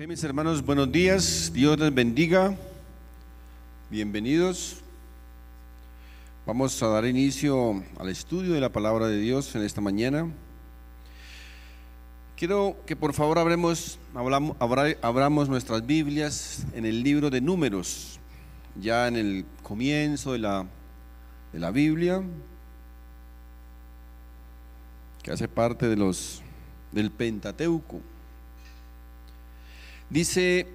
Bien, mis hermanos, buenos días, Dios les bendiga, bienvenidos. Vamos a dar inicio al estudio de la palabra de Dios en esta mañana. Quiero que por favor abramos nuestras Biblias en el libro de Números, ya en el comienzo de la Biblia, que hace parte del Pentateuco. Dice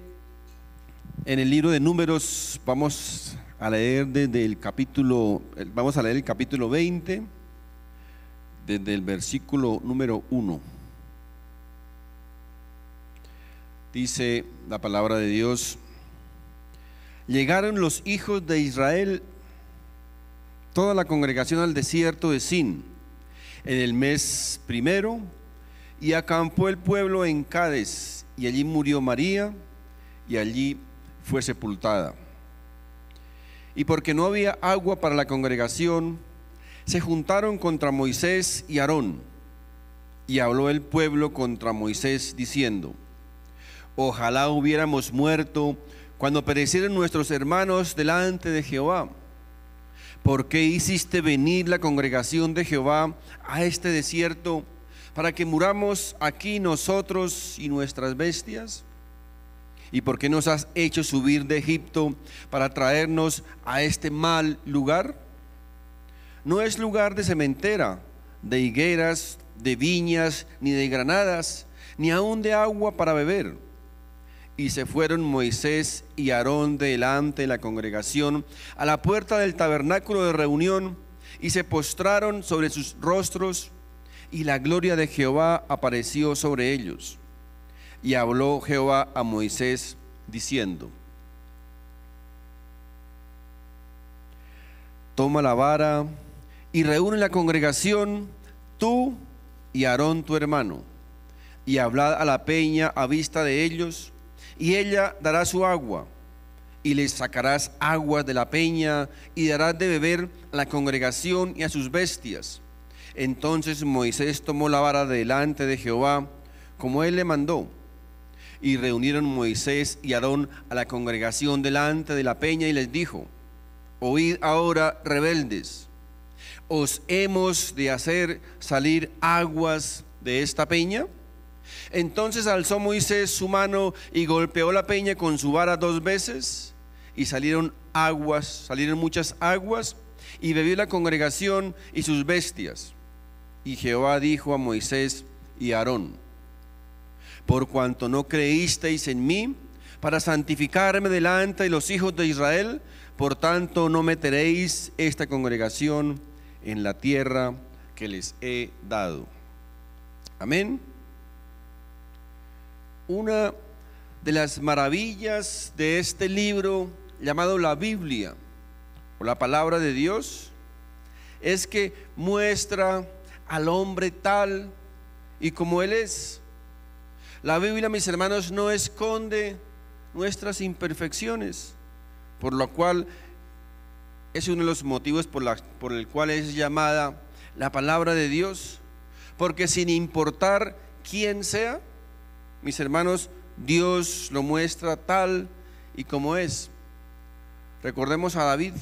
en el libro de Números, vamos a leer el capítulo 20, desde el versículo número 1. Dice la palabra de Dios: llegaron los hijos de Israel, toda la congregación, al desierto de Sin, en el mes primero, y acampó el pueblo en Cades, y allí murió María, y allí fue sepultada. Y porque no había agua para la congregación, se juntaron contra Moisés y Aarón, y habló el pueblo contra Moisés diciendo: ojalá hubiéramos muerto cuando perecieron nuestros hermanos delante de Jehová. ¿Por qué hiciste venir la congregación de Jehová a este desierto para que muramos aquí nosotros y nuestras bestias? ¿Y por qué nos has hecho subir de Egipto para traernos a este mal lugar? No es lugar de sementera, de higueras, de viñas, ni de granadas, ni aun de agua para beber. Y se fueron Moisés y Aarón delante de la congregación a la puerta del tabernáculo de reunión, y se postraron sobre sus rostros, y la gloria de Jehová apareció sobre ellos. Y habló Jehová a Moisés diciendo: toma la vara y reúne la congregación, tú y Aarón tu hermano, y hablad a la peña a vista de ellos, y ella dará su agua, y les sacarás aguas de la peña, y darás de beber a la congregación y a sus bestias. Entonces Moisés tomó la vara delante de Jehová, como él le mandó. Y reunieron Moisés y Aarón a la congregación delante de la peña, y les dijo: oíd ahora, rebeldes, ¿os hemos de hacer salir aguas de esta peña? Entonces alzó Moisés su mano y golpeó la peña con su vara 2 veces, y salieron muchas aguas, y bebió la congregación y sus bestias. Y Jehová dijo a Moisés y a Aarón: por cuanto no creísteis en mí para santificarme delante de los hijos de Israel, por tanto no meteréis esta congregación en la tierra que les he dado. Amén. Una de las maravillas de este libro llamado la Biblia, o la palabra de Dios, es que muestra al hombre tal y como él es. La Biblia, mis hermanos, no esconde nuestras imperfecciones, por lo cual es uno de los motivos por el cual es llamada la palabra de Dios, porque sin importar quién sea, mis hermanos, Dios lo muestra tal y como es. Recordemos a David.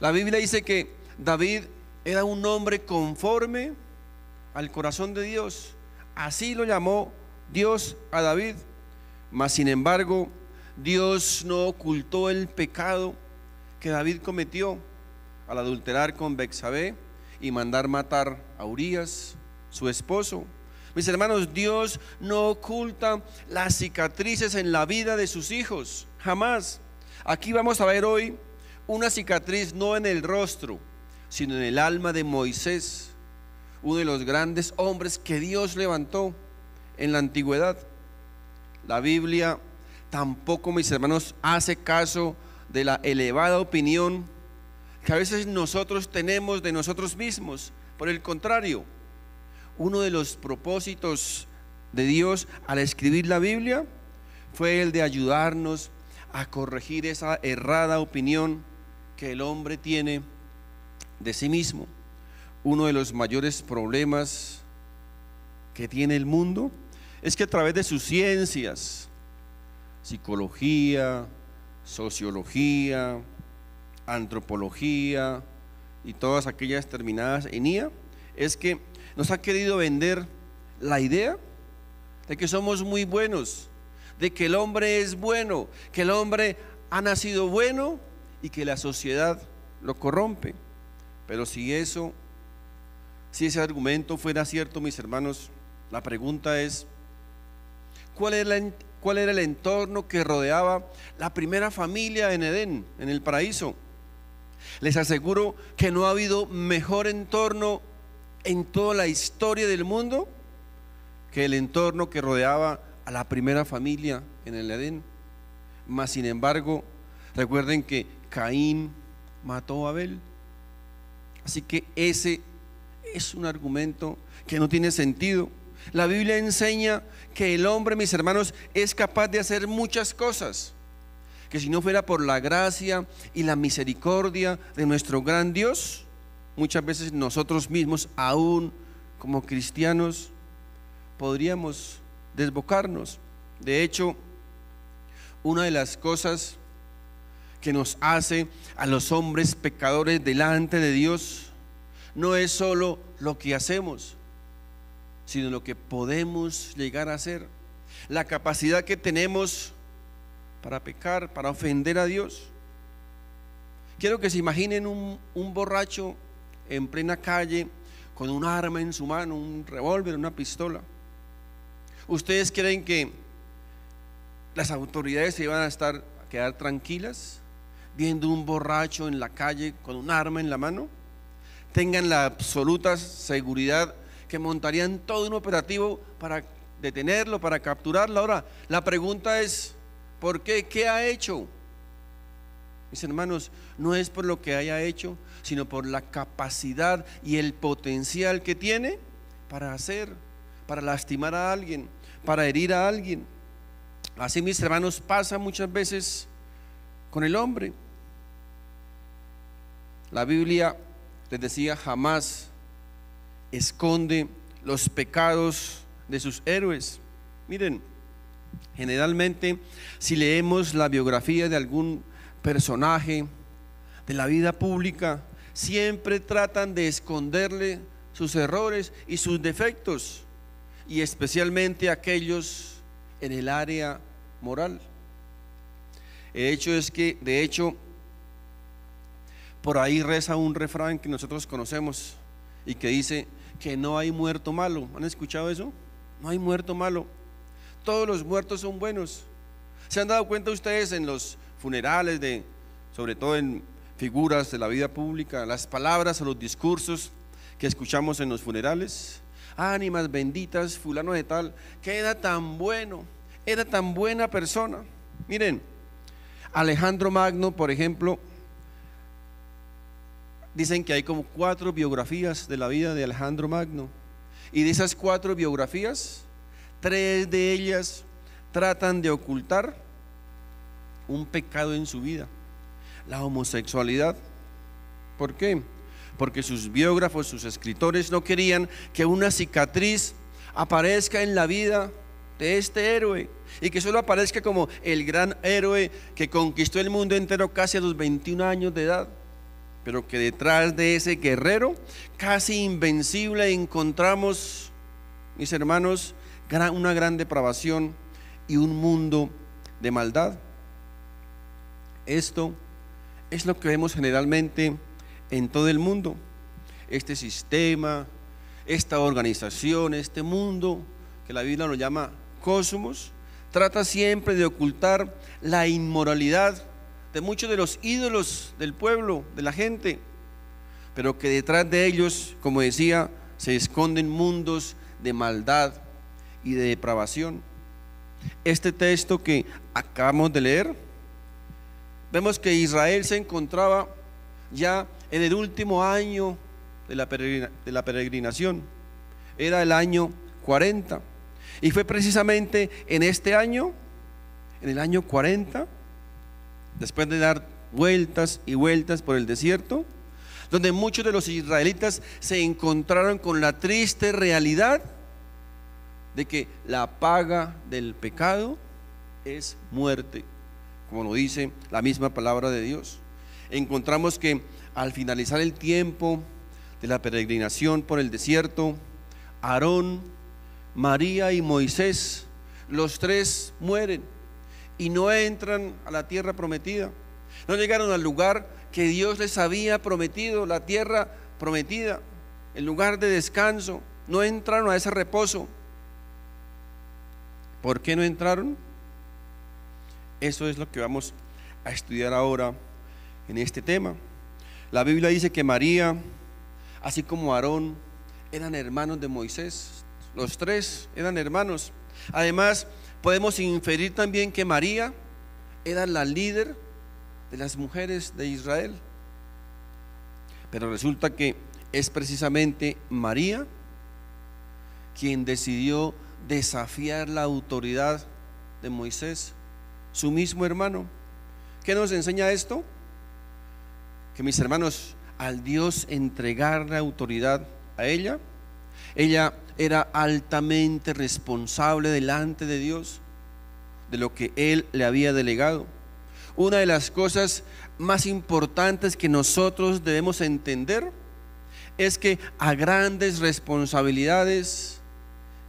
La Biblia dice que David era un hombre conforme al corazón de Dios. Así lo llamó Dios a David. Mas sin embargo, Dios no ocultó el pecado que David cometió al adulterar con Betsabé y mandar matar a Urías, su esposo. Mis hermanos, Dios no oculta las cicatrices en la vida de sus hijos, jamás. Aquí vamos a ver hoy una cicatriz no en el rostro, sino en el alma de Moisés, uno de los grandes hombres que Dios levantó en la antigüedad. La Biblia tampoco, mis hermanos, hace caso de la elevada opinión que a veces nosotros tenemos de nosotros mismos. Por el contrario, uno de los propósitos de Dios al escribir la Biblia fue el de ayudarnos a corregir esa errada opinión que el hombre tiene de sí mismo. Uno de los mayores problemas que tiene el mundo es que a través de sus ciencias, psicología, sociología, antropología y todas aquellas terminadas en IA, es que nos ha querido vender la idea de que somos muy buenos, de que el hombre es bueno, que el hombre ha nacido bueno y que la sociedad lo corrompe. Pero si ese argumento fuera cierto, mis hermanos, la pregunta es: ¿cuál era el entorno que rodeaba la primera familia en Edén, en el paraíso? Les aseguro que no ha habido mejor entorno en toda la historia del mundo que el entorno que rodeaba a la primera familia en el Edén. Mas sin embargo, recuerden que Caín mató a Abel. Así que ese es un argumento que no tiene sentido. La Biblia enseña que el hombre, mis hermanos, es capaz de hacer muchas cosas, que si no fuera por la gracia y la misericordia de nuestro gran Dios, muchas veces nosotros mismos, aún como cristianos, podríamos desbocarnos. De hecho, una de las cosas que nos hace a los hombres pecadores delante de Dios no es solo lo que hacemos, sino lo que podemos llegar a hacer, la capacidad que tenemos para pecar, para ofender a Dios. Quiero que se imaginen un borracho en plena calle con un arma en su mano, un revólver, una pistola. ¿Ustedes creen que las autoridades se iban a quedar tranquilas viendo un borracho en la calle con un arma en la mano? Tengan la absoluta seguridad que montarían todo un operativo para detenerlo, para capturarlo. Ahora, la pregunta es: ¿por qué? ¿Qué ha hecho? Mis hermanos, no es por lo que haya hecho, sino por la capacidad y el potencial que tiene para hacer, para lastimar a alguien, para herir a alguien. Así, mis hermanos, pasa muchas veces con el hombre. La Biblia, les decía, jamás esconde los pecados de sus héroes. Miren, generalmente si leemos la biografía de algún personaje de la vida pública, siempre tratan de esconderle sus errores y sus defectos, y especialmente aquellos en el área moral. El hecho es que, de hecho, por ahí reza un refrán que nosotros conocemos y que dice que no hay muerto malo. ¿Han escuchado eso? No hay muerto malo. Todos los muertos son buenos. ¿Se han dado cuenta ustedes en los funerales, sobre todo en figuras de la vida pública, las palabras o los discursos que escuchamos en los funerales? Ánimas benditas, fulano de tal, que era tan bueno, era tan buena persona. Miren, Alejandro Magno, por ejemplo, dicen que hay como 4 biografías de la vida de Alejandro Magno, y de esas 4 biografías, 3 de ellas tratan de ocultar un pecado en su vida: la homosexualidad. ¿Por qué? Porque sus biógrafos, sus escritores no querían que una cicatriz aparezca en la vida de este héroe, y que solo aparezca como el gran héroe que conquistó el mundo entero casi a los 21 años de edad, pero que detrás de ese guerrero casi invencible encontramos, mis hermanos, una gran depravación y un mundo de maldad. Esto es lo que vemos generalmente en todo el mundo. Este sistema, esta organización, este mundo que la Biblia lo llama cosmos, trata siempre de ocultar la inmoralidad de muchos de los ídolos del pueblo, de la gente, pero que detrás de ellos, como decía, se esconden mundos de maldad y de depravación. Este texto que acabamos de leer, vemos que Israel se encontraba ya en el último año de la peregrinación. Era el año 40, y fue precisamente en este año, en el año 40, después de dar vueltas y vueltas por el desierto, donde muchos de los israelitas se encontraron con la triste realidad de que la paga del pecado es muerte, como lo dice la misma palabra de Dios. Encontramos que al finalizar el tiempo de la peregrinación por el desierto, Aarón, María y Moisés, los tres mueren y no entran a la tierra prometida. No llegaron al lugar que Dios les había prometido, la tierra prometida, el lugar de descanso. No entraron a ese reposo. ¿Por qué no entraron? Eso es lo que vamos a estudiar ahora en este tema. La Biblia dice que María, así como Aarón, eran hermanos de Moisés. Los tres eran hermanos. Además, podemos inferir también que María era la líder de las mujeres de Israel. Pero resulta que es precisamente María quien decidió desafiar la autoridad de Moisés, su mismo hermano. ¿Qué nos enseña esto? Que, mis hermanos, al Dios entregarle autoridad a ella era altamente responsable delante de Dios de lo que Él le había delegado. Una de las cosas más importantes que nosotros debemos entender es que a grandes responsabilidades,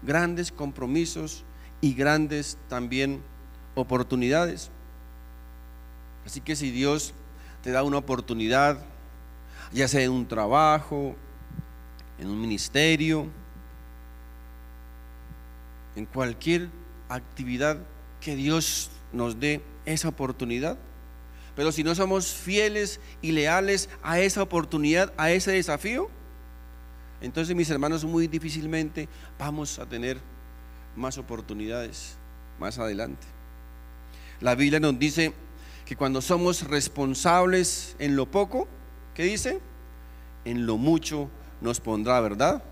grandes compromisos y grandes también oportunidades. Así que si Dios te da una oportunidad, ya sea en un trabajo, en un ministerio, en cualquier actividad que Dios nos dé esa oportunidad, pero si no somos fieles y leales a esa oportunidad, a ese desafío, entonces, mis hermanos, muy difícilmente vamos a tener más oportunidades más adelante. La Biblia nos dice que cuando somos responsables en lo poco, ¿qué dice? En lo mucho nos pondrá, ¿verdad?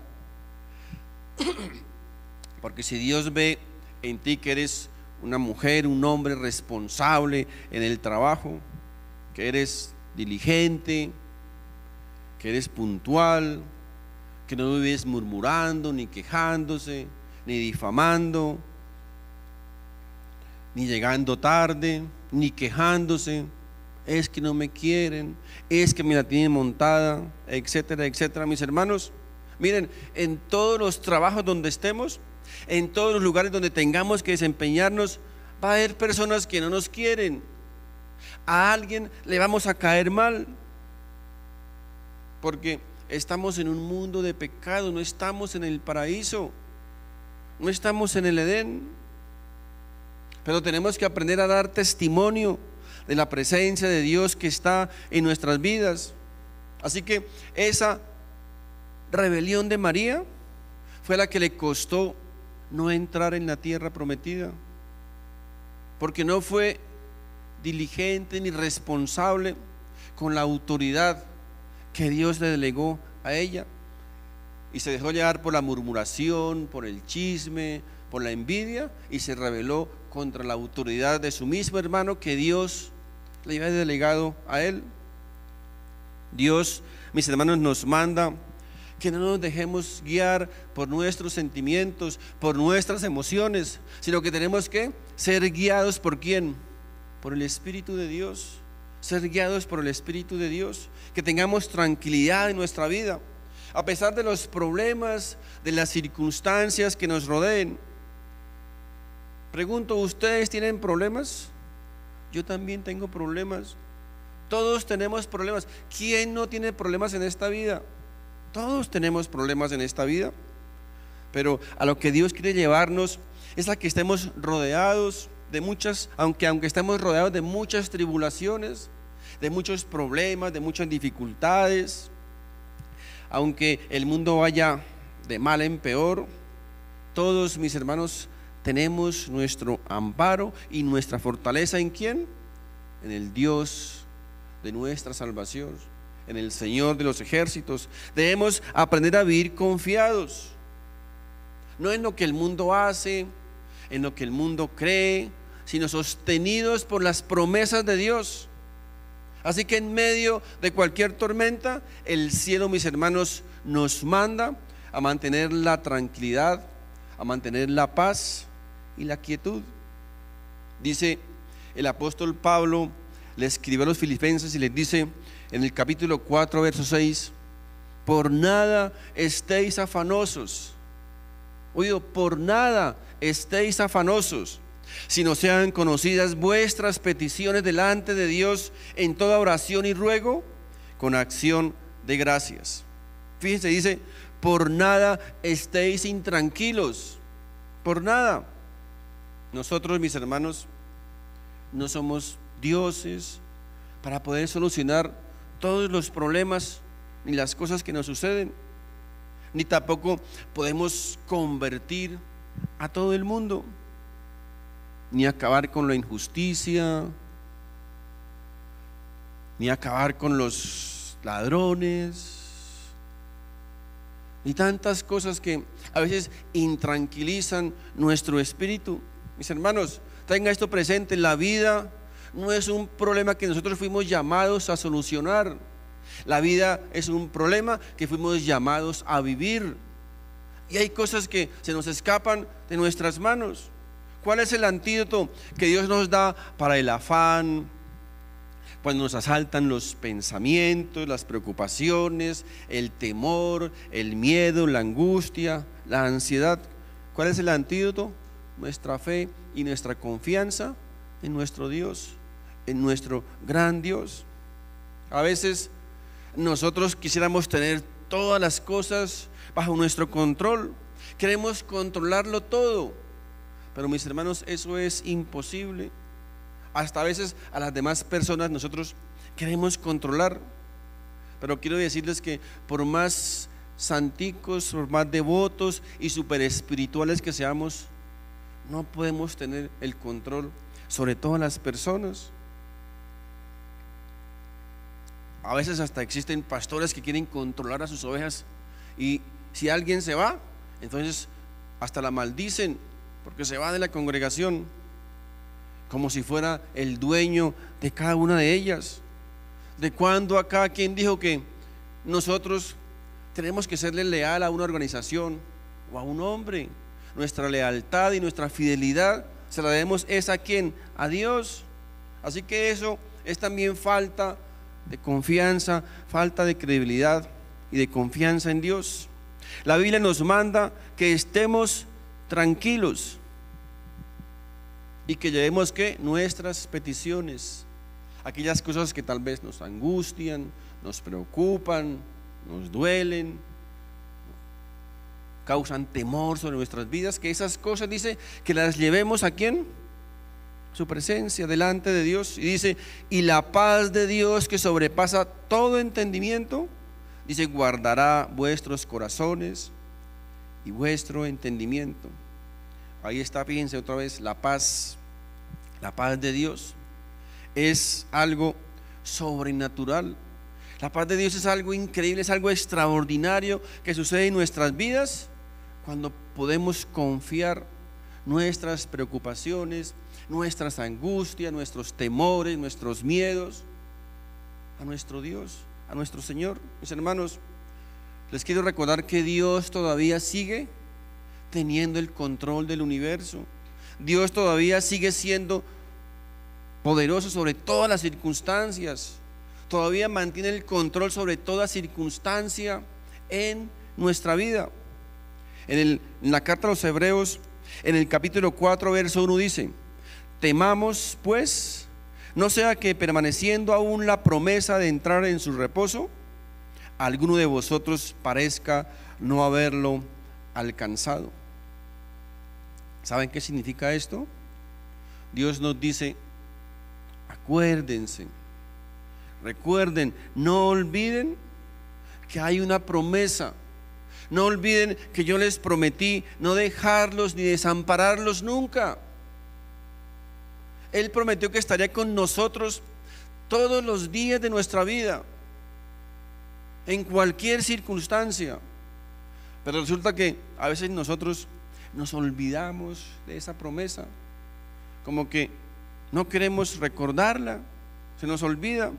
Porque si Dios ve en ti que eres una mujer, un hombre responsable en el trabajo, que eres diligente, que eres puntual, que no vives murmurando, ni quejándose, ni difamando, ni llegando tarde, ni quejándose, es que no me quieren, es que me la tienen montada, etcétera, etcétera. Mis hermanos, miren, en todos los trabajos donde estemos, en todos los lugares donde tengamos que desempeñarnos, va a haber personas que no nos quieren. A alguien le vamos a caer mal, porque estamos en un mundo de pecado, no estamos en el paraíso, no estamos en el Edén. Pero tenemos que aprender a dar testimonio de la presencia de Dios que está en nuestras vidas. Así que esa rebelión de María fue la que le costó no entrar en la tierra prometida, porque no fue diligente ni responsable con la autoridad que Dios le delegó a ella, y se dejó llevar por la murmuración, por el chisme, por la envidia, y se rebeló contra la autoridad de su mismo hermano que Dios le había delegado a él. Dios, mis hermanos, nos manda que no nos dejemos guiar por nuestros sentimientos, por nuestras emociones, sino que tenemos que ser guiados ¿por quién? Por el Espíritu de Dios. Ser guiados por el Espíritu de Dios, que tengamos tranquilidad en nuestra vida, a pesar de los problemas, de las circunstancias que nos rodeen. Pregunto, ¿ustedes tienen problemas? Yo también tengo problemas. Todos tenemos problemas. ¿Quién no tiene problemas en esta vida? Todos tenemos problemas en esta vida, pero a lo que Dios quiere llevarnos es a que estemos rodeados de muchas, aunque estemos rodeados de muchas tribulaciones, de muchos problemas, de muchas dificultades, aunque el mundo vaya de mal en peor, todos, mis hermanos, tenemos nuestro amparo y nuestra fortaleza ¿en quién? En el Dios de nuestra salvación, en el Señor de los ejércitos. Debemos aprender a vivir confiados, no en lo que el mundo hace, en lo que el mundo cree, sino sostenidos por las promesas de Dios. Así que en medio de cualquier tormenta, el cielo, mis hermanos, nos manda a mantener la tranquilidad, a mantener la paz y la quietud. Dice el apóstol Pablo, le escribió a los filipenses y les dice en el capítulo 4, verso 6, por nada estéis afanosos. Oído, por nada estéis afanosos, sino sean conocidas vuestras peticiones delante de Dios en toda oración y ruego con acción de gracias. Fíjense, dice, por nada estéis intranquilos, por nada. Nosotros, mis hermanos, no somos dioses para poder solucionar todos los problemas ni las cosas que nos suceden, ni tampoco podemos convertir a todo el mundo, ni acabar con la injusticia, ni acabar con los ladrones, ni tantas cosas que a veces intranquilizan nuestro espíritu. Mis hermanos, tenga esto presente: la vida no es un problema que nosotros fuimos llamados a solucionar. La vida es un problema que fuimos llamados a vivir. Y hay cosas que se nos escapan de nuestras manos. ¿Cuál es el antídoto que Dios nos da para el afán? Cuando nos asaltan los pensamientos, las preocupaciones, el temor, el miedo, la angustia, la ansiedad. ¿Cuál es el antídoto? Nuestra fe y nuestra confianza en nuestro Dios, en nuestro gran Dios. A veces nosotros quisiéramos tener todas las cosas bajo nuestro control, queremos controlarlo todo, pero mis hermanos, eso es imposible. Hasta a veces a las demás personas nosotros queremos controlar, pero quiero decirles que por más santicos, por más devotos y super espirituales que seamos, no podemos tener el control sobre todas las personas. A veces hasta existen pastores que quieren controlar a sus ovejas, y si alguien se va, entonces hasta la maldicen porque se va de la congregación, como si fuera el dueño de cada una de ellas. ¿De cuándo acá quién dijo que nosotros tenemos que serle leal a una organización o a un hombre? Nuestra lealtad y nuestra fidelidad se la debemos es a quién, a Dios. Así que eso es también falta de confianza, falta de credibilidad y de confianza en Dios. La Biblia nos manda que estemos tranquilos y que llevemos ¿qué? Nuestras peticiones, aquellas cosas que tal vez nos angustian, nos preocupan, nos duelen, causan temor sobre nuestras vidas, que esas cosas, dice, que las llevemos ¿a quién? Su presencia, delante de Dios. Y dice, y la paz de Dios que sobrepasa todo entendimiento, dice, guardará vuestros corazones y vuestro entendimiento. Ahí está, fíjense otra vez, la paz de Dios es algo sobrenatural. La paz de Dios es algo increíble, es algo extraordinario que sucede en nuestras vidas cuando podemos confiar nuestras preocupaciones, nuestras angustias, nuestros temores, nuestros miedos a nuestro Dios, a nuestro Señor. Mis hermanos, les quiero recordar que Dios todavía sigue teniendo el control del universo. Dios todavía sigue siendo poderoso sobre todas las circunstancias, todavía mantiene el control sobre toda circunstancia en nuestra vida. En la carta a los Hebreos, en el capítulo 4, verso 1 dice: temamos pues, no sea que permaneciendo aún la promesa de entrar en su reposo, alguno de vosotros parezca no haberlo alcanzado. ¿Saben qué significa esto? Dios nos dice: acuérdense, recuerden, no olviden que hay una promesa. No olviden que yo les prometí no dejarlos ni desampararlos nunca. Él prometió que estaría con nosotros todos los días de nuestra vida, en cualquier circunstancia. Pero resulta que a veces nosotros nos olvidamos de esa promesa, como que no queremos recordarla, se nos olvida.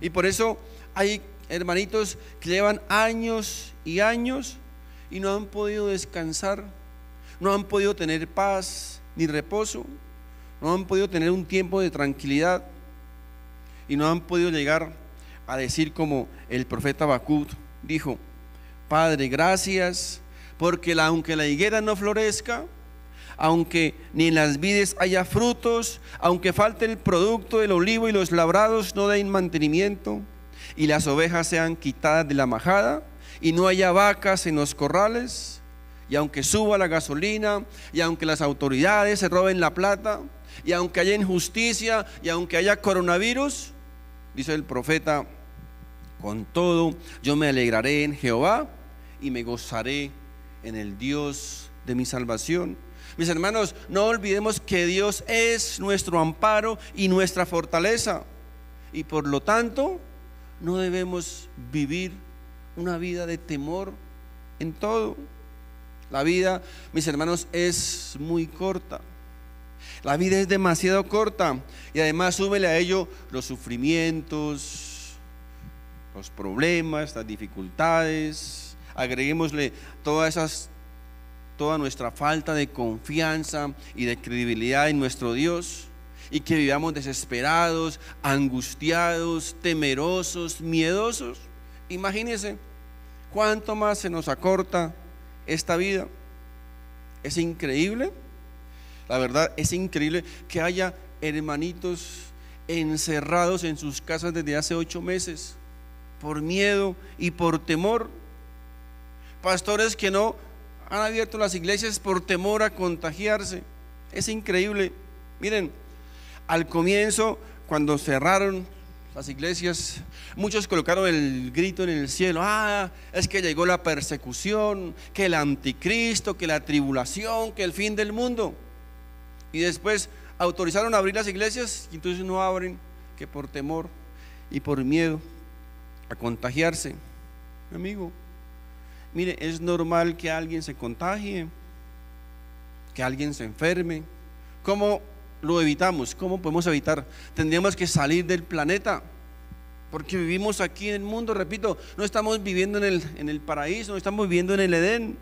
Y por eso hay hermanitos que llevan años y años y no han podido descansar, no han podido tener paz ni reposo, no han podido tener un tiempo de tranquilidad y no han podido llegar a decir como el profeta Habacuc dijo: Padre, gracias, porque aunque la higuera no florezca, aunque ni en las vides haya frutos, aunque falte el producto del olivo y los labrados no den mantenimiento, y las ovejas sean quitadas de la majada, y no haya vacas en los corrales, y aunque suba la gasolina, y aunque las autoridades se roben la plata, y aunque haya injusticia, y aunque haya coronavirus, dice el profeta, con todo yo me alegraré en Jehová y me gozaré en el Dios de mi salvación. Mis hermanos, no olvidemos que Dios es nuestro amparo y nuestra fortaleza, y por lo tanto no debemos vivir una vida de temor en todo. La vida, mis hermanos, es muy corta. La vida es demasiado corta, y además súmele a ello los sufrimientos, los problemas, las dificultades. Agreguémosle toda nuestra falta de confianza y de credibilidad en nuestro Dios, y que vivamos desesperados, angustiados, temerosos, miedosos. Imagínense cuánto más se nos acorta esta vida. Es increíble, la verdad es increíble que haya hermanitos encerrados en sus casas desde hace 8 meses por miedo y por temor. Pastores que no han abierto las iglesias por temor a contagiarse. Es increíble. Miren, al comienzo, cuando cerraron las iglesias, muchos colocaron el grito en el cielo: es que llegó la persecución, que el anticristo, que la tribulación, que el fin del mundo. Y después autorizaron a abrir las iglesias, y entonces no abren, que por temor y por miedo a contagiarse. Mi amigo, mire, es normal que alguien se contagie, que alguien se enferme. ¿Cómo lo evitamos? ¿Cómo podemos evitar? Tendríamos que salir del planeta, porque vivimos aquí en el mundo, repito, no estamos viviendo en el paraíso, no estamos viviendo en el Edén.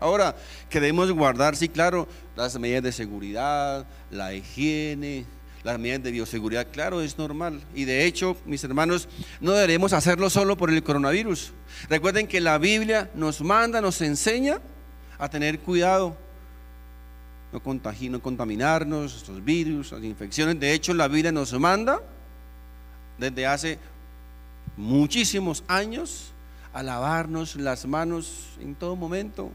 Ahora, que debemos guardar, sí, claro, las medidas de seguridad, la higiene, las medidas de bioseguridad, claro, es normal. Y de hecho, mis hermanos, no deberemos hacerlo solo por el coronavirus. Recuerden que la Biblia nos manda, nos enseña a tener cuidado, no contaminarnos, estos virus, las infecciones. De hecho, la Biblia nos manda desde hace muchísimos años a lavarnos las manos en todo momento,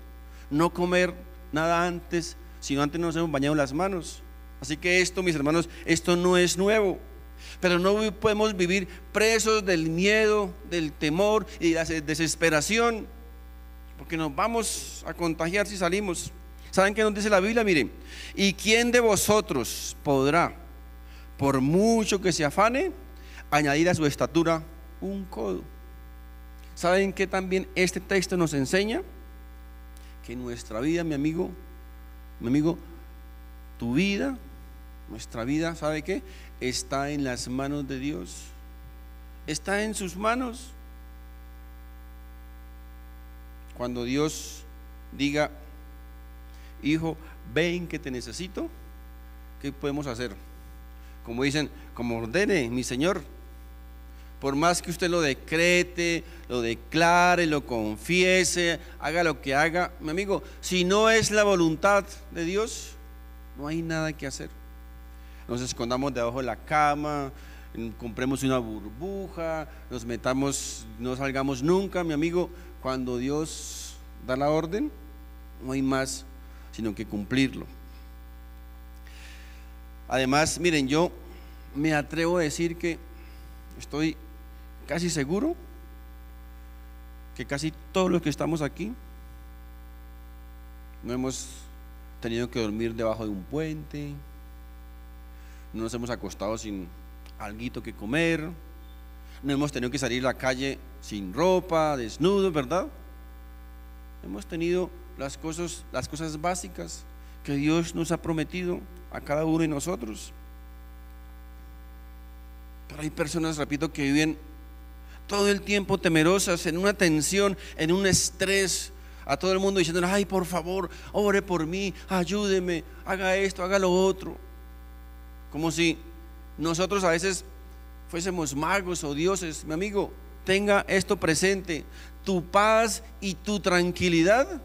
no comer nada antes, sino antes nos hemos bañado las manos. Así que esto, mis hermanos, esto no es nuevo, pero no podemos vivir presos del miedo, del temor y de la desesperación, porque nos vamos a contagiar si salimos. ¿Saben qué nos dice la Biblia? Miren: ¿y quién de vosotros podrá, por mucho que se afane, añadir a su estatura un codo? ¿Saben qué también este texto nos enseña? Que nuestra vida, mi amigo, tu vida, nuestra vida, ¿sabe qué? Está en las manos de Dios, está en sus manos. Cuando Dios diga: hijo, ven que te necesito, ¿qué podemos hacer? Como dicen, como ordene mi Señor. Por más que usted lo decrete, lo declare, lo confiese, haga lo que haga, mi amigo, si no es la voluntad de Dios, no hay nada que hacer. Nos escondamos debajo de la cama, compremos una burbuja, nos metamos, no salgamos nunca, mi amigo. Cuando Dios da la orden, no hay más sino que cumplirlo. Además, miren, yo me atrevo a decir que estoy casi seguro que casi todos los que estamos aquí no hemos tenido que dormir debajo de un puente, no nos hemos acostado sin alguito que comer, no hemos tenido que salir a la calle sin ropa, desnudos, ¿verdad? Hemos tenido las cosas básicas que Dios nos ha prometido a cada uno de nosotros. Pero hay personas, repito, que viven todo el tiempo temerosas, en una tensión, en un estrés, a todo el mundo diciendo: ay, por favor, ore por mí, ayúdeme, haga esto, haga lo otro. como si nosotros a veces fuésemos magos o dioses. Mi amigo, tenga esto presente: tu paz y tu tranquilidad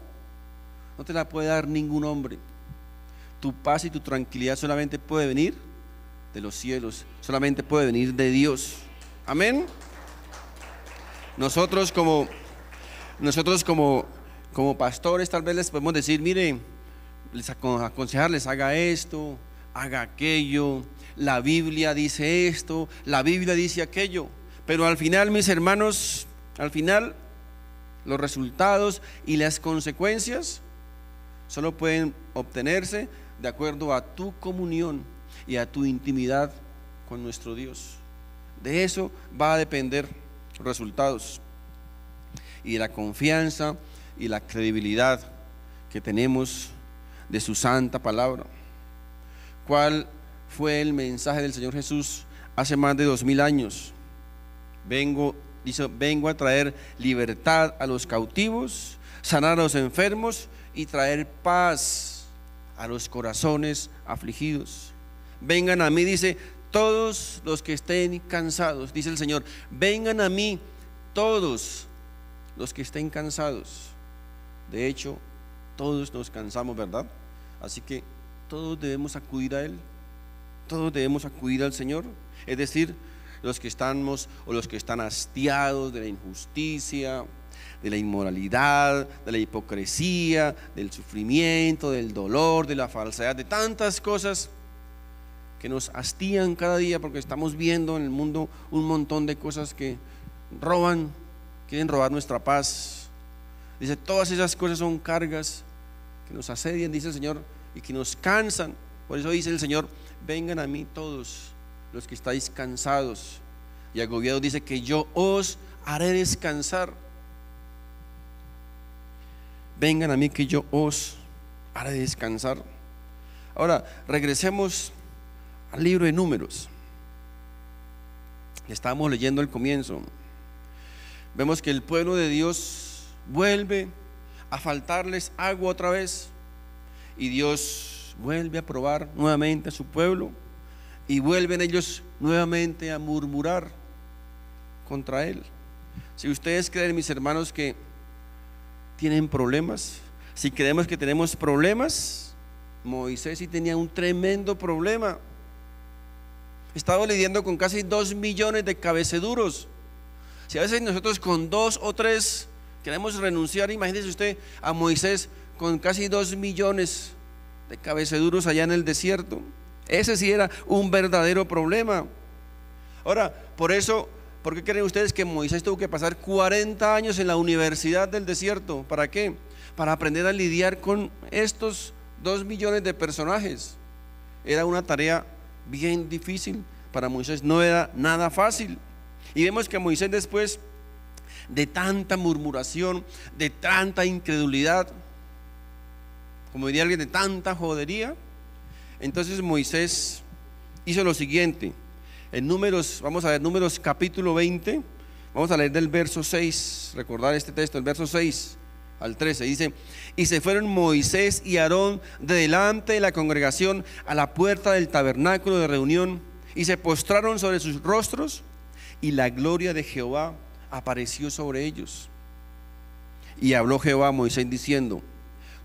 no te la puede dar ningún hombre. Tu paz y tu tranquilidad solamente puede venir de los cielos, solamente puede venir de Dios. Amén. Nosotros como pastores tal vez les podemos decir: mire, les aconsejarles, haga esto, haga aquello, la Biblia dice esto, la Biblia dice aquello. Pero al final, mis hermanos, al final los resultados y las consecuencias solo pueden obtenerse de acuerdo a tu comunión y a tu intimidad con nuestro Dios. De eso va a depender los resultados y de la confianza y la credibilidad que tenemos de su santa palabra. ¿Cuál fue el mensaje del Señor Jesús hace más de 2000 años? Vengo a traer libertad a los cautivos, sanar a los enfermos y traer paz a los corazones afligidos. Vengan a mí, dice, todos los que estén cansados, dice el Señor, vengan a mí todos los que estén cansados. De hecho, todos nos cansamos, ¿verdad? Así que todos debemos acudir a Él, todos debemos acudir al Señor. Es decir, los que estamos o los que están hastiados de la injusticia, de la inmoralidad, de la hipocresía, del sufrimiento, del dolor, de la falsedad, de tantas cosas que nos hastían cada día, porque estamos viendo en el mundo un montón de cosas que quieren robar nuestra paz. Dice, todas esas cosas son cargas que nos asedian, dice el Señor, y que nos cansan. Por eso dice el Señor, vengan a mí todos los que estáis cansados y agobiados, dice que yo os haré descansar. Vengan a mí que yo os haré descansar. Ahora regresemos al libro de Números. Estábamos leyendo al comienzo. Vemos que el pueblo de Dios vuelve a faltarles agua otra vez, y Dios vuelve a probar nuevamente a su pueblo, y vuelven ellos nuevamente a murmurar contra Él. Si ustedes creen, mis hermanos, que tienen problemas, si creemos que tenemos problemas, Moisés sí tenía un tremendo problema. Estaba lidiando con casi 2 millones de cabeceduros. Si a veces nosotros con 2 o 3 queremos renunciar, imagínese usted a Moisés con casi 2 millones de cabeceduros allá en el desierto. Ese sí era un verdadero problema. Ahora, ¿por qué creen ustedes que Moisés tuvo que pasar 40 años en la universidad del desierto? ¿Para qué? Para aprender a lidiar con estos 2 millones de personajes. Era una tarea bien difícil para Moisés, no era nada fácil. Y vemos que Moisés, después de tanta murmuración, de tanta incredulidad, como diría alguien, de tanta jodería, entonces Moisés hizo lo siguiente. En Números, vamos a ver Números capítulo 20, vamos a leer del verso 6, recordar este texto, el verso 6 al 13, dice: y se fueron Moisés y Aarón de delante de la congregación a la puerta del tabernáculo de reunión, y se postraron sobre sus rostros, y la gloria de Jehová apareció sobre ellos. Y habló Jehová a Moisés diciendo: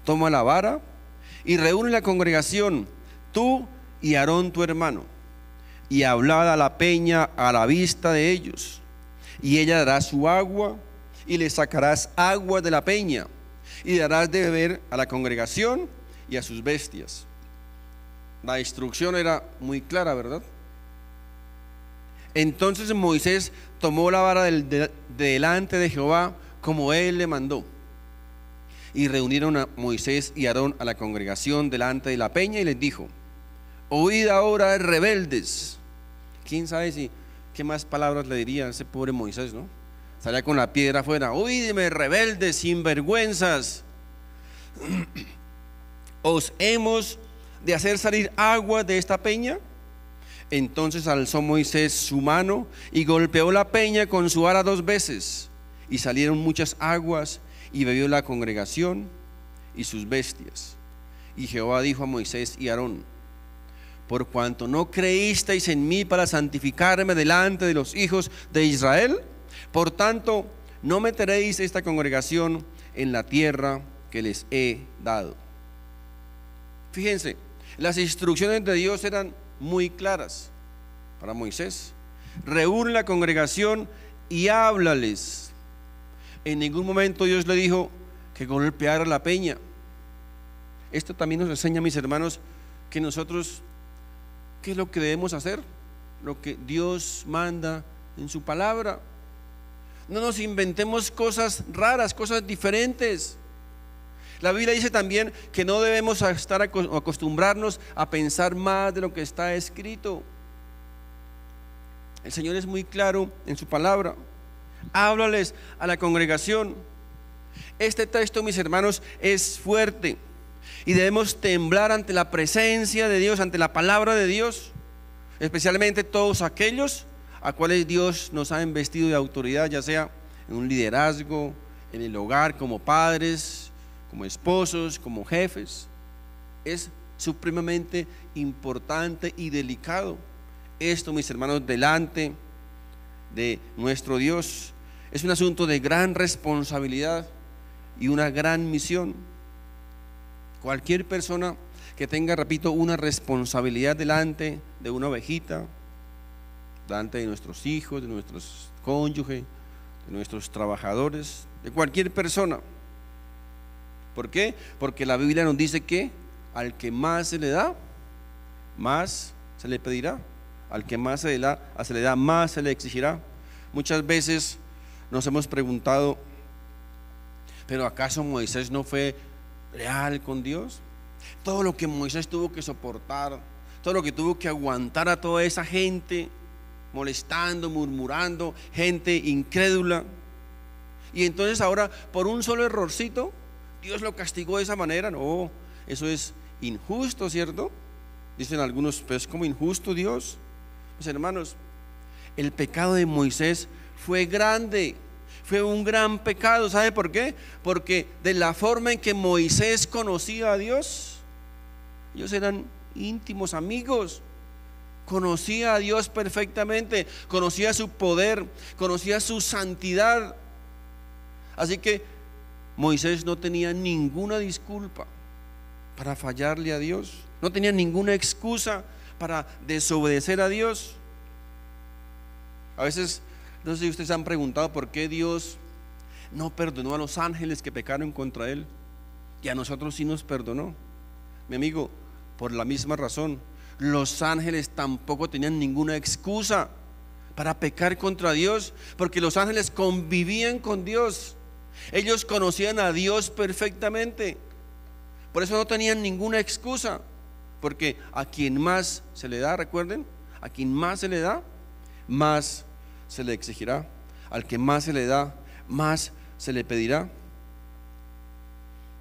toma la vara y reúne la congregación, tú y Aarón tu hermano, y hablad a la peña a la vista de ellos, y ella dará su agua, y le sacarás agua de la peña, y darás de beber a la congregación y a sus bestias. La instrucción era muy clara, ¿verdad? Entonces Moisés tomó la vara delante de Jehová como él le mandó, y reunieron a Moisés y Aarón a la congregación delante de la peña, y les dijo: oíd ahora, rebeldes. ¿Quién sabe qué más palabras le diría a ese pobre Moisés, no? Salía con la piedra afuera: oídme, rebeldes, sinvergüenzas. ¿Os hemos de hacer salir agua de esta peña? Entonces alzó Moisés su mano y golpeó la peña con su vara 2 veces, y salieron muchas aguas, y bebió la congregación y sus bestias. Y Jehová dijo a Moisés y Aarón: por cuanto no creísteis en mí para santificarme delante de los hijos de Israel, por tanto no meteréis esta congregación en la tierra que les he dado. Fíjense, las instrucciones de Dios eran muy claras para Moisés. Reúne la congregación y háblales. En ningún momento Dios le dijo que golpeara la peña. Esto también nos enseña, mis hermanos, que nosotros, ¿qué es lo que debemos hacer? Lo que Dios manda en su palabra. No nos inventemos cosas raras, cosas diferentes. La Biblia dice también que no debemos acostumbrarnos a pensar más de lo que está escrito. El Señor es muy claro en su palabra. Háblales a la congregación. Este texto, mis hermanos, es fuerte y debemos temblar ante la presencia de Dios, ante la palabra de Dios, especialmente todos aquellos a cuales Dios nos ha investido de autoridad, ya sea en un liderazgo, en el hogar, como padres, como esposos, como jefes. Es supremamente importante y delicado esto, mis hermanos, delante de nuestro Dios. Es un asunto de gran responsabilidad y una gran misión. Cualquier persona que tenga, repito, una responsabilidad delante de una ovejita, delante de nuestros hijos, de nuestros cónyuges, de nuestros trabajadores, de cualquier persona. ¿Por qué? Porque la Biblia nos dice que al que más se le da, más se le pedirá. Al que más se le da, más se le exigirá. Muchas veces nos hemos preguntado, ¿pero acaso Moisés no fue leal con Dios? Todo lo que Moisés tuvo que soportar, todo lo que tuvo que aguantar a toda esa gente molestando, murmurando, gente incrédula, y entonces ahora por un solo errorcito Dios lo castigó de esa manera. No, eso es injusto, ¿cierto? Dicen algunos, pues como injusto Dios. Pues hermanos, el pecado de Moisés fue grande, fue un gran pecado. ¿Sabe por qué? Porque de la forma en que Moisés conocía a Dios, ellos eran íntimos amigos, conocía a Dios perfectamente, conocía su poder, conocía su santidad. Así que Moisés no tenía ninguna disculpa para fallarle a Dios, no tenía ninguna excusa para desobedecer a Dios. A veces, no sé si ustedes han preguntado por qué Dios no perdonó a los ángeles que pecaron contra él y a nosotros sí nos perdonó. Mi amigo, por la misma razón, los ángeles tampoco tenían ninguna excusa para pecar contra Dios, porque los ángeles convivían con Dios, ellos conocían a Dios perfectamente, por eso no tenían ninguna excusa, porque a quien más se le da, recuerden, a quien más se le da, más se le exigirá. Al que más se le da, más se le pedirá.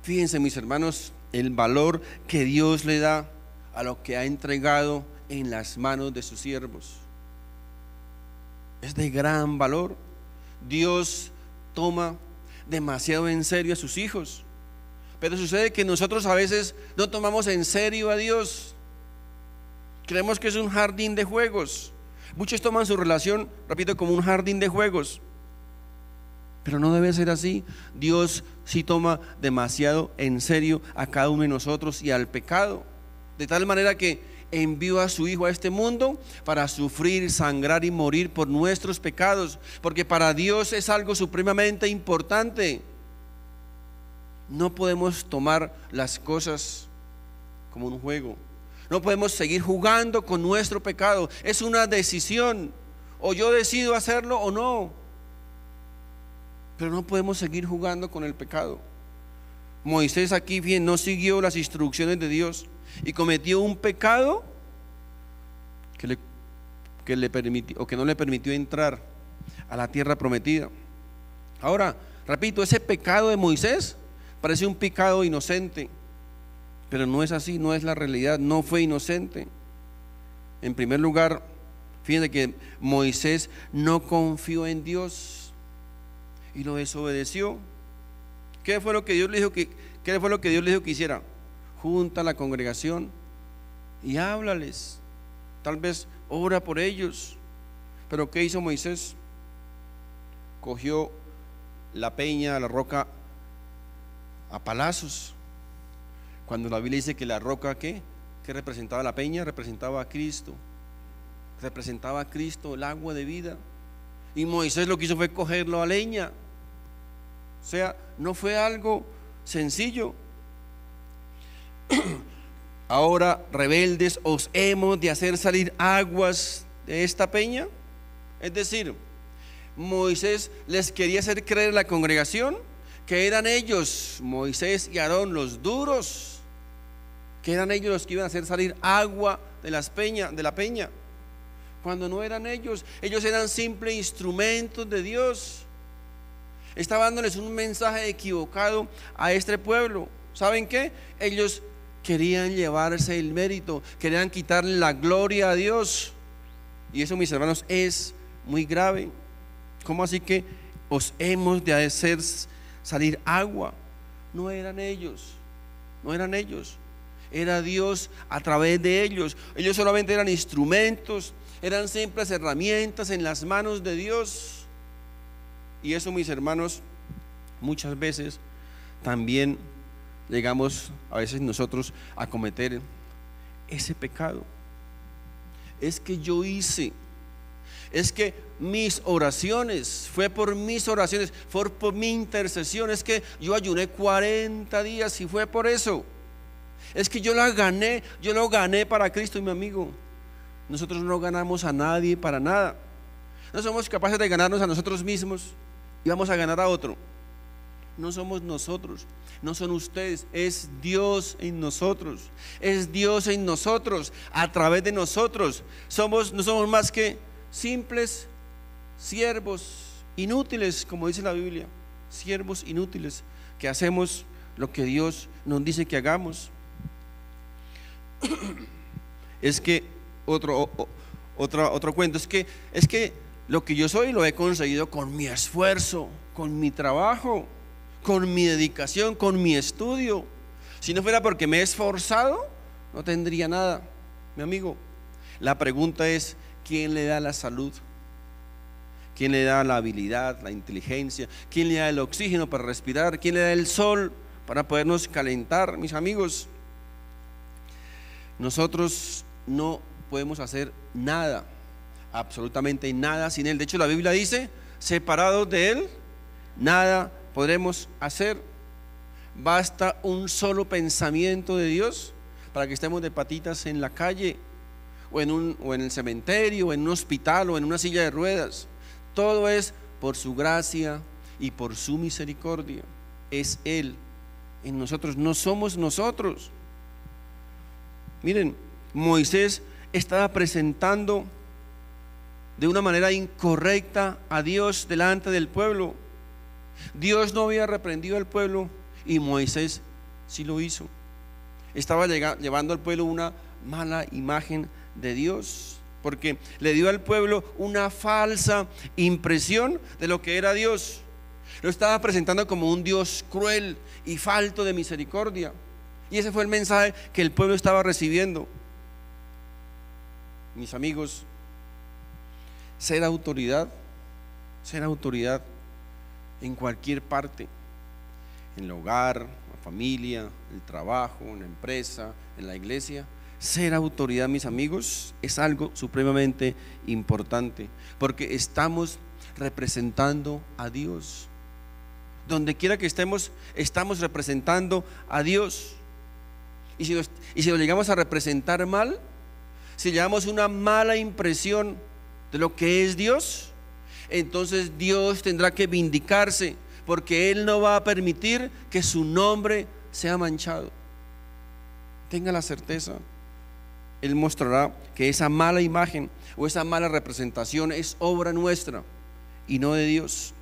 Fíjense, mis hermanos, el valor que Dios le da a lo que ha entregado en las manos de sus siervos es de gran valor. Dios toma demasiado en serio a sus hijos, pero sucede que nosotros a veces no tomamos en serio a Dios. Creemos que es un jardín de juegos. Muchos toman su relación, repito, como un jardín de juegos, pero no debe ser así. Dios sí toma demasiado en serio a cada uno de nosotros y al pecado, de tal manera que envió a su Hijo a este mundo para sufrir, sangrar y morir por nuestros pecados, porque para Dios es algo supremamente importante. No podemos tomar las cosas como un juego. No podemos seguir jugando con nuestro pecado. Es una decisión, o yo decido hacerlo o no, pero no podemos seguir jugando con el pecado. Moisés aquí bien no siguió las instrucciones de Dios y cometió un pecado que le permitió, o que no le permitió entrar a la tierra prometida. Ahora, repito, ese pecado de Moisés parece un pecado inocente, pero no es así, no es la realidad, no fue inocente. En primer lugar, fíjense que Moisés no confió en Dios y lo desobedeció. ¿Qué fue lo que Dios le dijo que hiciera? Junta a la congregación y háblales. Tal vez ora por ellos. Pero ¿qué hizo Moisés? Cogió la peña, la roca, a palazos. Cuando la Biblia dice que la roca, ¿qué representaba la peña? Representaba a Cristo. Representaba a Cristo, el agua de vida. Y Moisés lo que hizo fue cogerlo a leña. O sea, no fue algo sencillo. Ahora, rebeldes, os hemos de hacer salir aguas de esta peña. Es decir, Moisés les quería hacer creer a la congregación que eran ellos, Moisés y Aarón, los duros, que eran ellos los que iban a hacer salir agua de la peña, cuando no eran ellos. Ellos eran simples instrumentos de Dios. Estaba dándoles un mensaje equivocado a este pueblo. ¿Saben qué? Ellos querían llevarse el mérito, querían quitarle la gloria a Dios. Y eso, mis hermanos, es muy grave. ¿Cómo así que os hemos de hacer salir agua? No eran ellos, no eran ellos, era Dios a través de ellos. Ellos solamente eran instrumentos, eran simples herramientas en las manos de Dios. Y eso, mis hermanos, muchas veces también llegamos a veces nosotros a cometer ese pecado. Es que yo hice, es que mis oraciones, fue por mis oraciones, fue por mi intercesión, es que yo ayuné 40 días y fue por eso. Es que yo lo gané para Cristo. Y mi amigo, nosotros no ganamos a nadie para nada. No somos capaces de ganarnos a nosotros mismos y vamos a ganar a otro. No somos nosotros, no son ustedes, es Dios en nosotros, es Dios en nosotros, a través de nosotros. No somos más que simples siervos inútiles, como dice la Biblia, siervos inútiles, que hacemos lo que Dios nos dice que hagamos. Es que otro cuento, es que lo que yo soy lo he conseguido con mi esfuerzo, con mi trabajo, con mi dedicación, con mi estudio. Si no fuera porque me he esforzado, no tendría nada. Mi amigo, la pregunta es: ¿quién le da la salud? ¿Quién le da la habilidad, la inteligencia? ¿Quién le da el oxígeno para respirar? ¿Quién le da el sol para podernos calentar? Mis amigos, nosotros no podemos hacer nada, absolutamente nada sin Él. De hecho, la Biblia dice: separados de Él, nada podremos hacer. Basta un solo pensamiento de Dios para que estemos de patitas en la calle, o en el cementerio, o en un hospital, o en una silla de ruedas. Todo es por su gracia y por su misericordia. Es Él en nosotros, no somos nosotros. Miren, Moisés estaba presentando de una manera incorrecta a Dios delante del pueblo. Dios no había reprendido al pueblo y Moisés sí lo hizo. Estaba llevando al pueblo una mala imagen de Dios, porque le dio al pueblo una falsa impresión de lo que era Dios. Lo estaba presentando como un Dios cruel y falto de misericordia. Y ese fue el mensaje que el pueblo estaba recibiendo. Mis amigos, ser autoridad en cualquier parte, en el hogar, la familia, el trabajo, en la empresa, en la iglesia. Ser autoridad, mis amigos, es algo supremamente importante, porque estamos representando a Dios. Donde quiera que estemos, estamos representando a Dios. Y si lo llegamos a representar mal, si llevamos una mala impresión de lo que es Dios, entonces Dios tendrá que vindicarse, porque Él no va a permitir que su nombre sea manchado. Tenga la certeza, Él mostrará que esa mala imagen o esa mala representación es obra nuestra y no de Dios.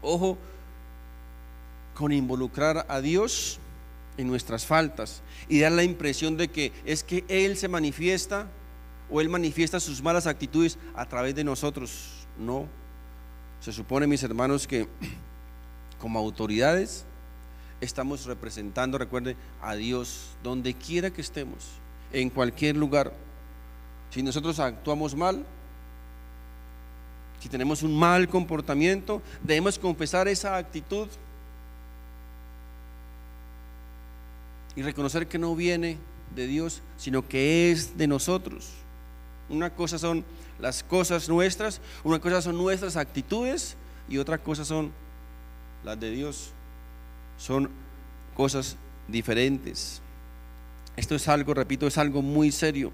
Ojo con involucrar a Dios en nuestras faltas y dar la impresión de que es que Él se manifiesta, o Él manifiesta sus malas actitudes a través de nosotros. No, se supone, mis hermanos, que como autoridades estamos representando, recuerde, a Dios donde quiera que estemos, en cualquier lugar. Si nosotros actuamos mal, si tenemos un mal comportamiento, debemos confesar esa actitud y reconocer que no viene de Dios, sino que es de nosotros. Una cosa son las cosas nuestras, una cosa son nuestras actitudes y otra cosa son las de Dios. Son cosas diferentes. Esto es algo, repito, es algo muy serio.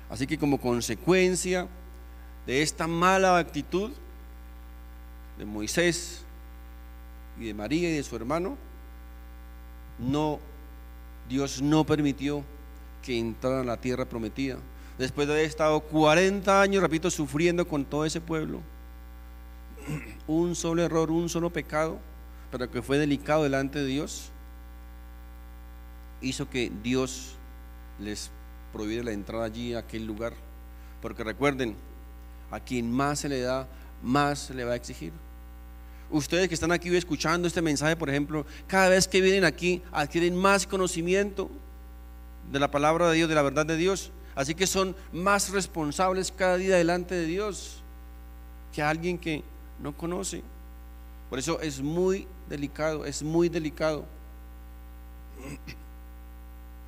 Así que como consecuencia de esta mala actitud de Moisés y de María y de su hermano, Dios no permitió que entraran a la tierra prometida. Después de haber estado 40 años, repito, sufriendo con todo ese pueblo, un solo error, un solo pecado, pero que fue delicado delante de Dios, hizo que Dios les prohibiera la entrada allí a aquel lugar. Porque recuerden, a quien más se le da, más se le va a exigir. Ustedes que están aquí escuchando este mensaje, por ejemplo, cada vez que vienen aquí adquieren más conocimiento de la palabra de Dios, de la verdad de Dios. Así que son más responsables cada día delante de Dios que alguien que no conoce. Por eso es muy delicado, es muy delicado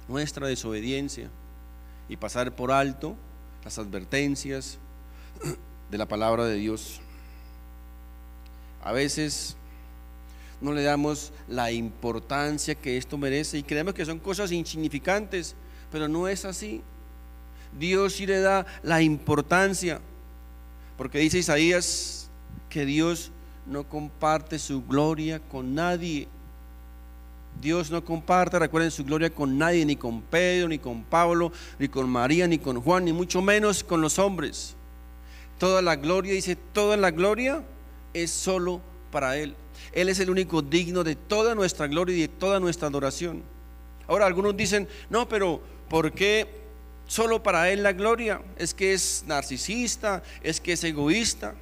nuestra desobediencia y pasar por alto las advertencias de la palabra de Dios. A veces no le damos la importancia que esto merece y creemos que son cosas insignificantes, pero no es así. Dios sí le da la importancia, porque dice Isaías que Dios no comparte su gloria con nadie. Dios no comparte, recuerden, su gloria con nadie, ni con Pedro, ni con Pablo, ni con María, ni con Juan, ni mucho menos con los hombres. Toda la gloria, dice, toda la gloria es solo para Él. Él es el único digno de toda nuestra gloria y de toda nuestra adoración. Ahora algunos dicen, no, pero ¿por qué solo para Él la gloria? Es que es narcisista, es que es egoísta.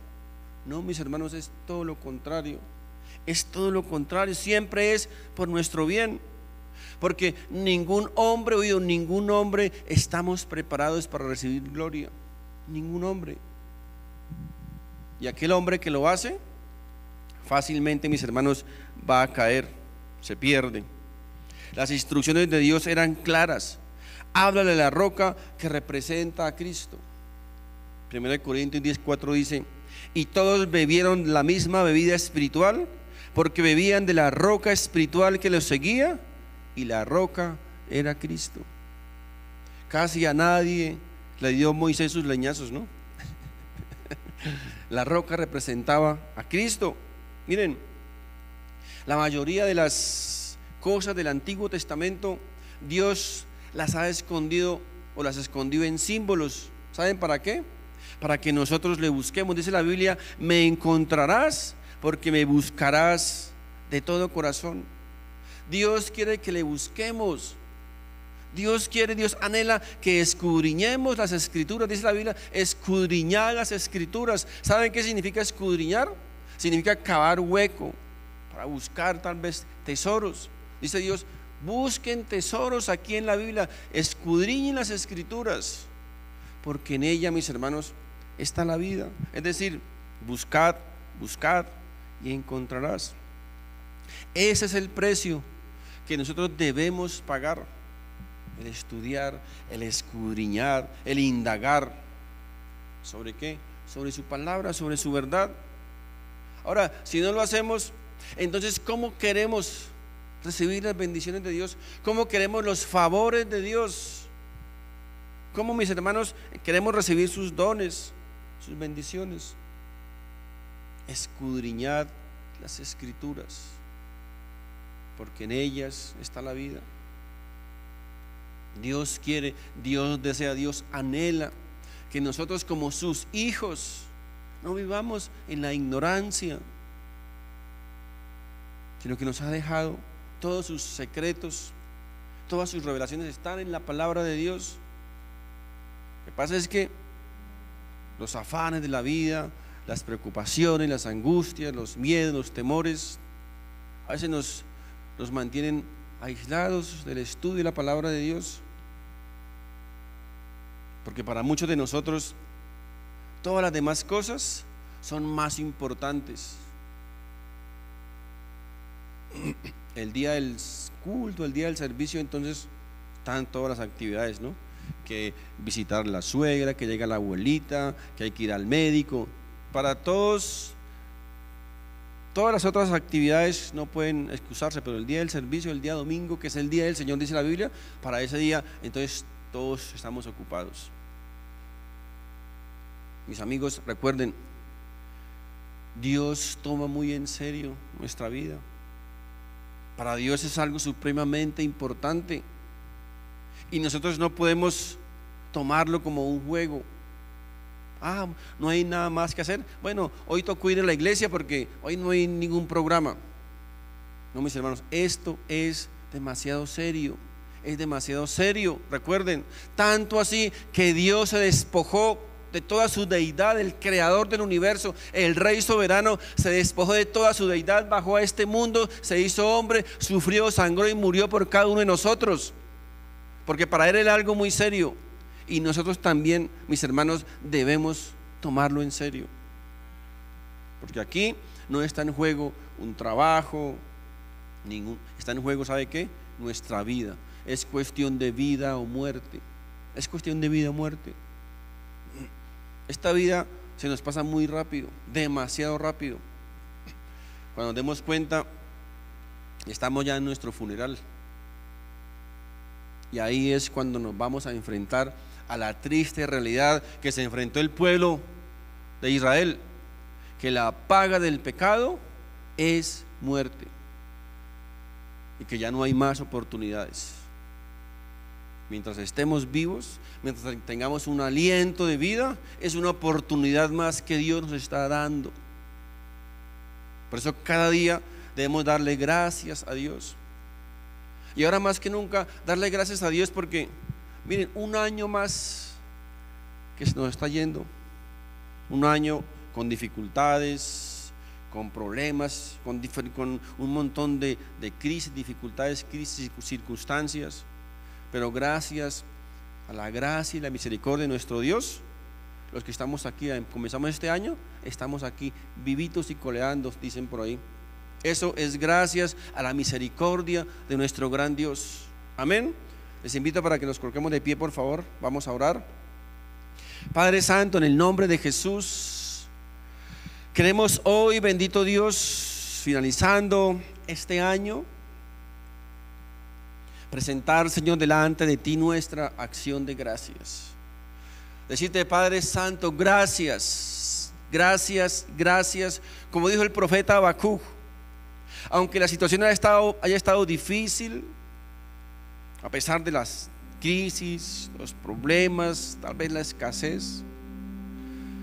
No, mis hermanos, es todo lo contrario. Es todo lo contrario, siempre es por nuestro bien. Porque ningún hombre, oído, ningún hombre estamos preparados para recibir gloria. Ningún hombre. Y aquel hombre que lo hace, fácilmente, mis hermanos, va a caer, se pierde. Las instrucciones de Dios eran claras. Háblale a la roca que representa a Cristo. 1 Corintios 10:4 dice: y todos bebieron la misma bebida espiritual, porque bebían de la roca espiritual que los seguía, y la roca era Cristo. Casi a nadie le dio Moisés sus leñazos, ¿no? La roca representaba a Cristo. Miren, la mayoría de las cosas del Antiguo Testamento Dios las ha escondido o las escondió en símbolos. ¿Saben para qué? Para que nosotros le busquemos. Dice la Biblia: me encontrarás porque me buscarás de todo corazón. Dios quiere que le busquemos. Dios anhela que escudriñemos las escrituras. Dice la Biblia: escudriñar las escrituras. ¿Saben qué significa escudriñar? Significa cavar hueco para buscar tal vez tesoros. Dice Dios: busquen tesoros aquí en la Biblia, escudriñen las escrituras, porque en ella, mis hermanos, está la vida. Es decir, buscad y encontrarás. Ese es el precio que nosotros debemos pagar: el estudiar, el escudriñar, el indagar. ¿Sobre qué? Sobre su palabra, sobre su verdad. Ahora, si no lo hacemos, entonces ¿cómo queremos recibir las bendiciones de Dios? ¿Cómo queremos los favores de Dios? ¿Cómo, mis hermanos, queremos recibir sus dones, sus bendiciones? Escudriñad las escrituras, porque en ellas está la vida. Dios quiere, Dios desea, Dios anhela que nosotros, como sus hijos, no vivamos en la ignorancia, sino que nos ha dejado todos sus secretos, todas sus revelaciones están en la palabra de Dios. Lo que pasa es que los afanes de la vida, las preocupaciones, las angustias, los miedos, los temores, a veces nos mantienen aislados del estudio de la palabra de Dios. Porque para muchos de nosotros todas las demás cosas son más importantes. El día del culto, el día del servicio, entonces están todas las actividades, ¿no? Que visitar a la suegra, que llega la abuelita, que hay que ir al médico. Para todos, todas las otras actividades no pueden excusarse, pero el día del servicio, el día domingo, que es el día del Señor, dice la Biblia, para ese día, entonces todos estamos ocupados. Mis amigos, recuerden, Dios toma muy en serio nuestra vida. Para Dios es algo supremamente importante y nosotros no podemos tomarlo como un juego. No hay nada más que hacer. Bueno, hoy tocó ir a la iglesia porque hoy no hay ningún programa. No, mis hermanos, esto es demasiado serio. Es demasiado serio. Recuerden, tanto así que Dios se despojó de toda su deidad, el creador del universo, el rey soberano, se despojó de toda su deidad, bajó a este mundo, se hizo hombre, sufrió, sangró y murió por cada uno de nosotros, porque para él era algo muy serio, y nosotros también, mis hermanos, debemos tomarlo en serio, porque aquí no está en juego un trabajo, está en juego, ¿sabe qué? Nuestra vida. Es cuestión de vida o muerte. Es cuestión de vida o muerte. Esta vida se nos pasa muy rápido, demasiado rápido. Cuando nos demos cuenta, estamos ya en nuestro funeral. Y ahí es cuando nos vamos a enfrentar a la triste realidad que se enfrentó el pueblo de Israel, que la paga del pecado es muerte y que ya no hay más oportunidades. Mientras estemos vivos, mientras tengamos un aliento de vida, es una oportunidad más que Dios nos está dando. Por eso cada día debemos darle gracias a Dios. Y ahora más que nunca, darle gracias a Dios porque, miren, un año más que se nos está yendo, un año con dificultades, con problemas, con un montón de crisis, dificultades, crisis, circunstancias. Pero gracias a la gracia y la misericordia de nuestro Dios, los que estamos aquí, comenzamos este año, estamos aquí vivitos y coleando, dicen por ahí. Eso es gracias a la misericordia de nuestro gran Dios. Amén. Les invito para que nos coloquemos de pie, por favor. Vamos a orar. Padre Santo, en el nombre de Jesús, queremos hoy, bendito Dios, finalizando este año, presentar, Señor, delante de ti nuestra acción de gracias. Decirte, Padre Santo, gracias, gracias, gracias. Como dijo el profeta Habacuc, aunque la situación haya estado difícil, a pesar de las crisis, los problemas, tal vez la escasez,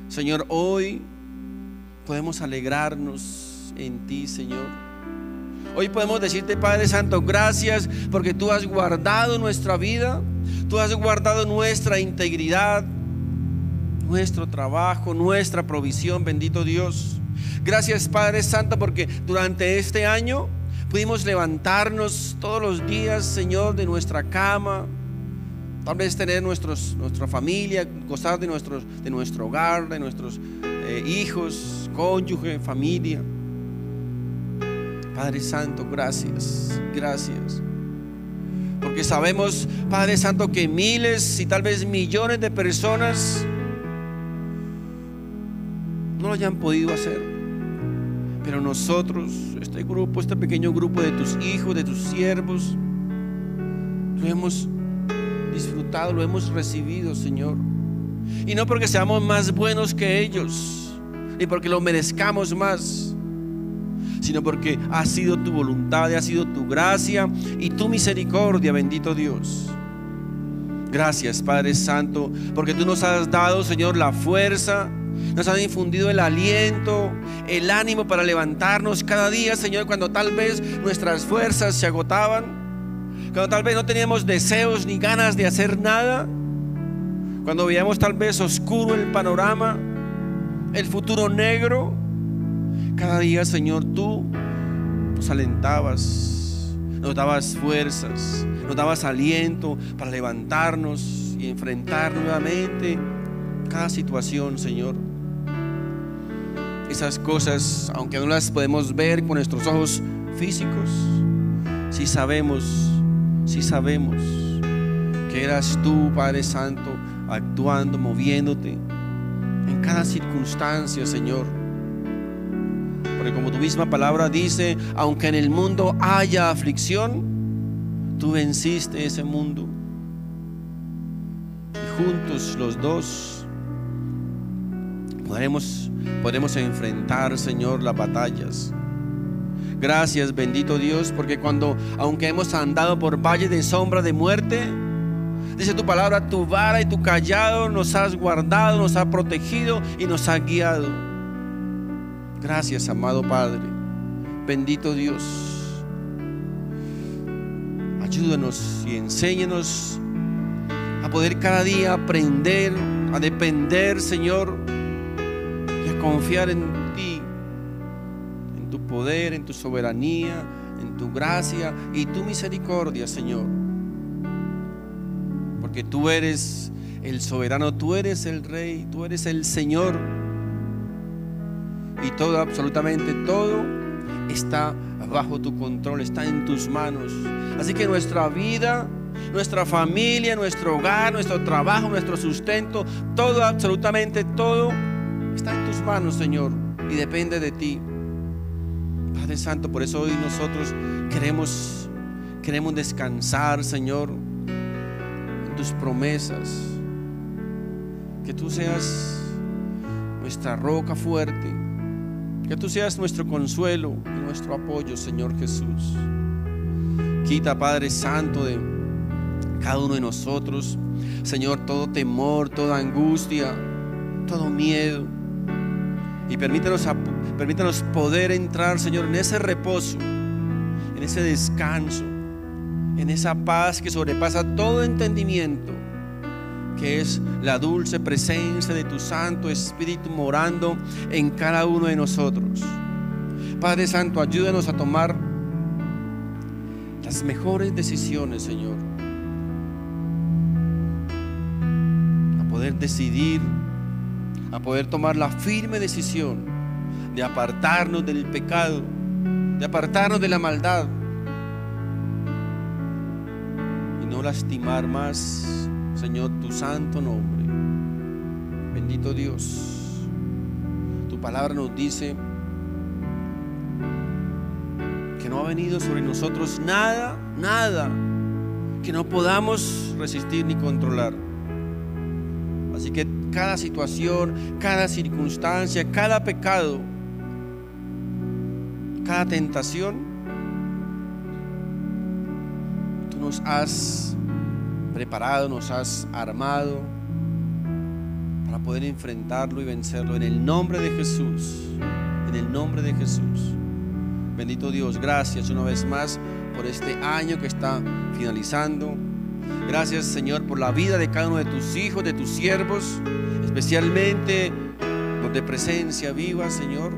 Señor, hoy podemos alegrarnos en ti, Señor. Hoy podemos decirte, Padre Santo, gracias porque tú has guardado nuestra vida, tú has guardado nuestra integridad, nuestro trabajo, nuestra provisión, bendito Dios. Gracias, Padre Santo, porque durante este año pudimos levantarnos todos los días, Señor, de nuestra cama, tal vez tener nuestra familia, gozar de nuestro hogar, de nuestros hijos, cónyuge, familia. Padre Santo, gracias, gracias. Porque sabemos, Padre Santo, que miles y tal vez millones de personas no lo hayan podido hacer. Pero nosotros, este pequeño grupo de tus hijos, de tus siervos, lo hemos disfrutado, lo hemos recibido, Señor. Y no porque seamos más buenos que ellos, ni porque lo merezcamos más, sino porque ha sido tu voluntad, ha sido tu gracia y tu misericordia, bendito Dios. Gracias, Padre Santo, porque tú nos has dado, Señor, la fuerza, nos has infundido el aliento, el ánimo para levantarnos cada día, Señor, cuando tal vez nuestras fuerzas se agotaban, cuando tal vez no teníamos deseos ni ganas de hacer nada, cuando veíamos tal vez oscuro el panorama, el futuro negro. Cada día, Señor, tú nos alentabas, nos dabas fuerzas, nos dabas aliento para levantarnos y enfrentar nuevamente cada situación, Señor. Esas cosas, aunque no las podemos ver con nuestros ojos físicos, sí sabemos que eras tú, Padre Santo, actuando, moviéndote en cada circunstancia, Señor. Porque como tu misma palabra dice, aunque en el mundo haya aflicción, tú venciste ese mundo. Y juntos los dos podremos enfrentar, Señor, las batallas. Gracias, bendito Dios, porque aunque hemos andado por valle de sombra de muerte, dice tu palabra, tu vara y tu cayado nos has guardado, nos has protegido y nos has guiado. Gracias, amado Padre, bendito Dios. Ayúdanos y enséñanos a poder cada día aprender, a depender, Señor, y a confiar en ti, en tu poder, en tu soberanía, en tu gracia y tu misericordia, Señor. Porque tú eres el soberano, tú eres el Rey, tú eres el Señor. Y todo, absolutamente todo, está bajo tu control, está en tus manos. Así que nuestra vida, nuestra familia, nuestro hogar, nuestro trabajo, nuestro sustento, todo, absolutamente todo, está en tus manos, Señor, y depende de ti, Padre Santo. Por eso hoy nosotros queremos descansar, Señor, en tus promesas. Que tú seas nuestra roca fuerte, que tú seas nuestro consuelo y nuestro apoyo, Señor Jesús. Quita, Padre Santo, de cada uno de nosotros, Señor, todo temor, toda angustia, todo miedo. Y permítanos poder entrar, Señor, en ese reposo, en ese descanso, en esa paz que sobrepasa todo entendimiento, que es la dulce presencia de tu Santo Espíritu morando en cada uno de nosotros. Padre Santo, ayúdanos a tomar las mejores decisiones, Señor, a poder decidir, a poder tomar la firme decisión de apartarnos del pecado, de apartarnos de la maldad y no lastimar más, Señor, tu santo nombre. Bendito Dios, tu palabra nos dice que no ha venido sobre nosotros nada que no podamos resistir ni controlar. Así que cada situación, cada circunstancia, cada pecado, cada tentación, tú nos has preparado, nos has armado para poder enfrentarlo y vencerlo en el nombre de Jesús, en el nombre de Jesús. Bendito Dios, gracias una vez más por este año que está finalizando. Gracias, Señor, por la vida de cada uno de tus hijos, de tus siervos, especialmente los de Presencia Viva, Señor.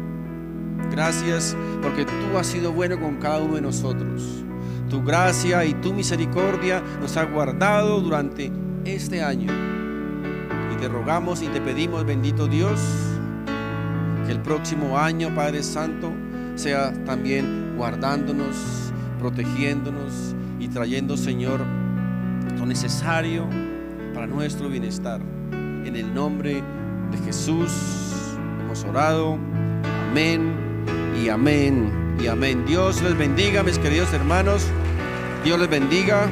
Gracias porque tú has sido bueno con cada uno de nosotros. Tu gracia y tu misericordia nos ha guardado durante este año. Y te rogamos y te pedimos, bendito Dios, que el próximo año, Padre Santo, sea también guardándonos, protegiéndonos y trayendo, Señor, lo necesario para nuestro bienestar. En el nombre de Jesús hemos orado. Amén y amén y amén. Dios les bendiga, mis queridos hermanos. Dios les bendiga.